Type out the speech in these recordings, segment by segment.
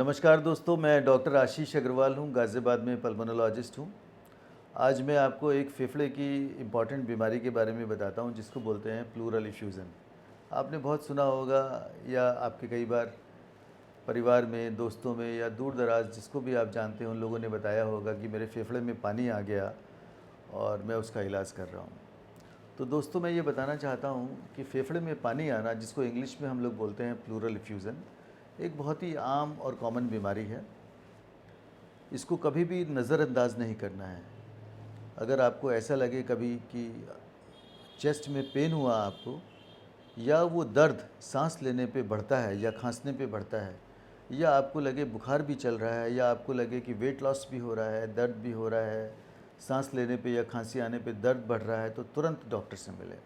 नमस्कार दोस्तों, मैं डॉक्टर आशीष अग्रवाल हूँ, गाज़ियाबाद में पल्मोनोलॉजिस्ट हूँ। आज मैं आपको एक फेफड़े की इम्पॉर्टेंट बीमारी के बारे में बताता हूँ जिसको बोलते हैं प्लूरल इफ्यूज़न। आपने बहुत सुना होगा या आपके कई बार परिवार में, दोस्तों में या दूर दराज जिसको भी आप जानते हैं उन लोगों ने बताया होगा कि मेरे फेफड़े में पानी आ गया और मैं उसका इलाज कर रहा हूँ। तो दोस्तों, मैं ये बताना चाहता हूँ कि फेफड़े में पानी आना, जिसको इंग्लिश में हम लोग बोलते हैं प्लूरल इफ्यूज़न, एक बहुत ही आम और कॉमन बीमारी है। इसको कभी भी नज़रअंदाज नहीं करना है। अगर आपको ऐसा लगे कभी कि चेस्ट में पेन हुआ आपको, या वो दर्द सांस लेने पे बढ़ता है या खांसने पे बढ़ता है, या आपको लगे बुखार भी चल रहा है, या आपको लगे कि वेट लॉस भी हो रहा है, दर्द भी हो रहा है, सांस लेने पे या खांसी आने पे दर्द बढ़ रहा है, तो तुरंत डॉक्टर से मिलें।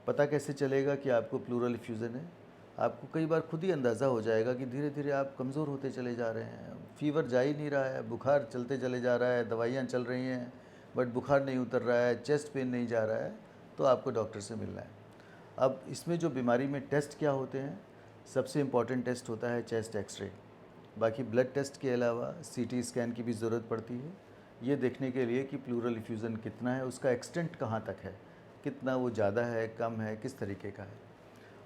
पता कैसे चलेगा कि आपको प्लूरल इफ्यूज़न है? आपको कई बार खुद ही अंदाज़ा हो जाएगा कि धीरे धीरे आप कमज़ोर होते चले जा रहे हैं। फ़ीवर जा ही नहीं रहा है, बुखार चलते चले जा रहा है, दवाइयाँ चल रही हैं बट बुखार नहीं उतर रहा है, चेस्ट पेन नहीं जा रहा है, तो आपको डॉक्टर से मिलना है। अब इसमें जो बीमारी में टेस्ट क्या होते हैं, सबसे इम्पॉर्टेंट टेस्ट होता है चेस्ट एक्सरे। बाकी ब्लड टेस्ट के अलावा सीटी स्कैन की भी ज़रूरत पड़ती है, ये देखने के लिए कि प्लूरल इफ्यूज़न कितना है, उसका एक्सटेंट कहाँ तक है, कितना वो ज़्यादा है, कम है, किस तरीके का है।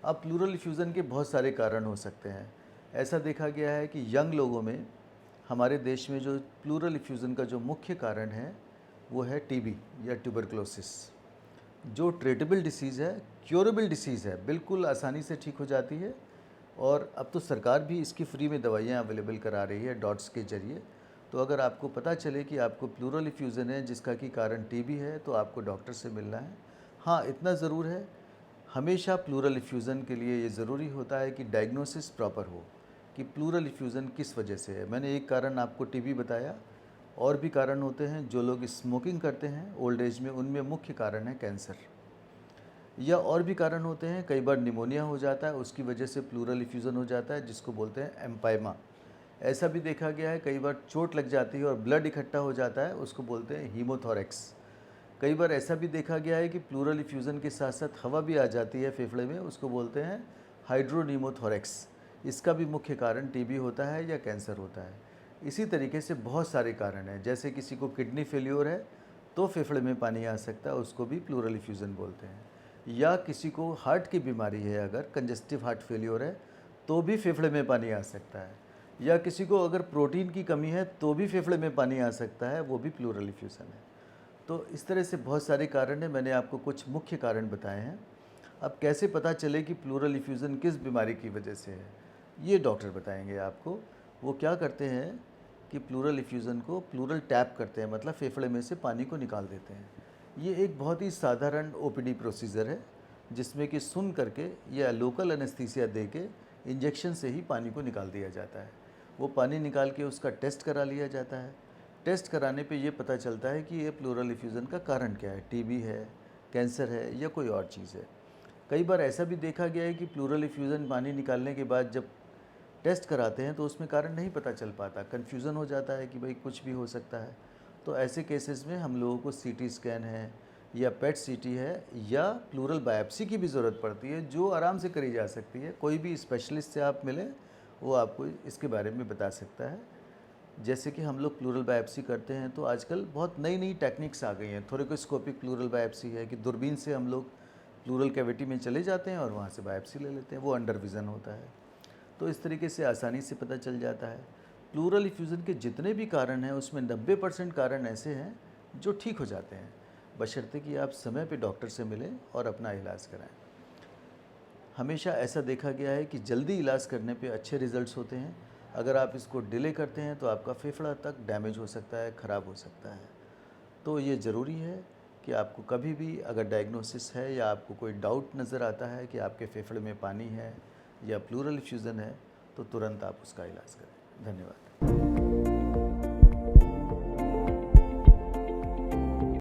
अब प्लूरल इफ्यूज़न के बहुत सारे कारण हो सकते हैं। ऐसा देखा गया है कि यंग लोगों में हमारे देश में जो प्लूरल इफ्यूज़न का जो मुख्य कारण है वो है टीबी या ट्यूबरकुलोसिस, जो ट्रीटेबल डिसीज़ है, क्योरेबल डिसीज़ है, बिल्कुल आसानी से ठीक हो जाती है। और अब तो सरकार भी इसकी फ्री में दवाइयाँ अवेलेबल करा रही है डॉट्स के ज़रिए। तो अगर आपको पता चले कि आपको प्लूरल इफ्यूज़न है जिसका कि कारण टीबी है, तो आपको डॉक्टर से मिलना है। हाँ, इतना ज़रूर है, हमेशा प्लूरल इफ्यूज़न के लिए ये ज़रूरी होता है कि डायग्नोसिस प्रॉपर हो कि प्लूरल इफ्यूज़न किस वजह से है। मैंने एक कारण आपको टीबी बताया, और भी कारण होते हैं। जो लोग स्मोकिंग करते हैं ओल्ड एज में, उनमें मुख्य कारण है कैंसर, या और भी कारण होते हैं। कई बार निमोनिया हो जाता है, उसकी वजह से प्लूरल इफ्यूज़न हो जाता है, जिसको बोलते हैं एम्पाइमा। ऐसा भी देखा गया है, कई बार चोट लग जाती है और ब्लड इकट्ठा हो जाता है, उसको बोलते हैं हीमोथोरेक्स। कई बार ऐसा भी देखा गया है कि प्लूरल इफ्यूज़न के साथ साथ हवा भी आ जाती है फेफड़े में, उसको बोलते हैं हाइड्रोनीमोथोरेक्स। इसका भी मुख्य कारण टीबी होता है या कैंसर होता है। इसी तरीके से बहुत सारे कारण हैं, जैसे किसी को किडनी फेल्योर है तो फेफड़े में पानी आ सकता है, उसको भी प्लूरल इफ्यूज़न बोलते हैं। या किसी को हार्ट की बीमारी है, अगर कंजस्टिव हार्ट फेल्योर है तो भी फेफड़े में पानी आ सकता है। या किसी को अगर प्रोटीन की कमी है तो भी फेफड़े में पानी आ सकता है, वो भी प्लूरल इफ्यूज़न है। तो इस तरह से बहुत सारे कारण हैं, मैंने आपको कुछ मुख्य कारण बताए हैं। अब कैसे पता चले कि प्लूरल इफ्यूज़न किस बीमारी की वजह से है, ये डॉक्टर बताएंगे आपको। वो क्या करते हैं कि प्लूरल इफ्यूज़न को प्लूरल टैप करते हैं, मतलब फेफड़े में से पानी को निकाल देते हैं। ये एक बहुत ही साधारण ओपीडी प्रोसीजर है, जिसमें कि सुन करके या लोकल एनेस्थीसिया दे के इंजेक्शन से ही पानी को निकाल दिया जाता है। वो पानी निकाल के उसका टेस्ट करा लिया जाता है। टेस्ट कराने पे ये पता चलता है कि ये प्लूरल इफ्यूज़न का कारण क्या है, टीबी है, कैंसर है या कोई और चीज़ है। कई बार ऐसा भी देखा गया है कि प्लूरल इफ्यूज़न पानी निकालने के बाद जब टेस्ट कराते हैं तो उसमें कारण नहीं पता चल पाता, कन्फ्यूज़न हो जाता है कि भाई कुछ भी हो सकता है। तो ऐसे केसेस में हम लोगों को सीटी स्कैन है या पेट सीटी है या प्लूरल बायोप्सी की भी ज़रूरत पड़ती है, जो आराम से करी जा सकती है। कोई भी स्पेशलिस्ट से आप मिलें, वो आपको इसके बारे में बता सकता है। जैसे कि हम लोग प्लूरल बायोप्सी करते हैं तो आजकल बहुत नई नई टेक्निक्स आ गई हैं। थोरेकोस्कोपिक प्लूरल बायोप्सी है कि दूरबीन से हम लोग प्लूरल कैविटी में चले जाते हैं और वहाँ से बायोप्सी ले लेते हैं, वो अंडर विज़न होता है। तो इस तरीके से आसानी से पता चल जाता है। प्लूरल इफ्यूज़न के जितने भी कारण हैं उसमें 90% कारण ऐसे हैं जो ठीक हो जाते हैं, बशर्ते कि आप समय पे डॉक्टर से मिलें और अपना इलाज कराएं। हमेशा ऐसा देखा गया है कि जल्दी इलाज करने पे अच्छे रिजल्ट्स होते हैं। अगर आप इसको डिले करते हैं तो आपका फेफड़ा तक डैमेज हो सकता है, ख़राब हो सकता है। तो ये ज़रूरी है कि आपको कभी भी अगर डायग्नोसिस है या आपको कोई डाउट नज़र आता है कि आपके फेफड़े में पानी है या प्लूरल इफ्यूज़न है, तो तुरंत आप उसका इलाज करें। धन्यवाद।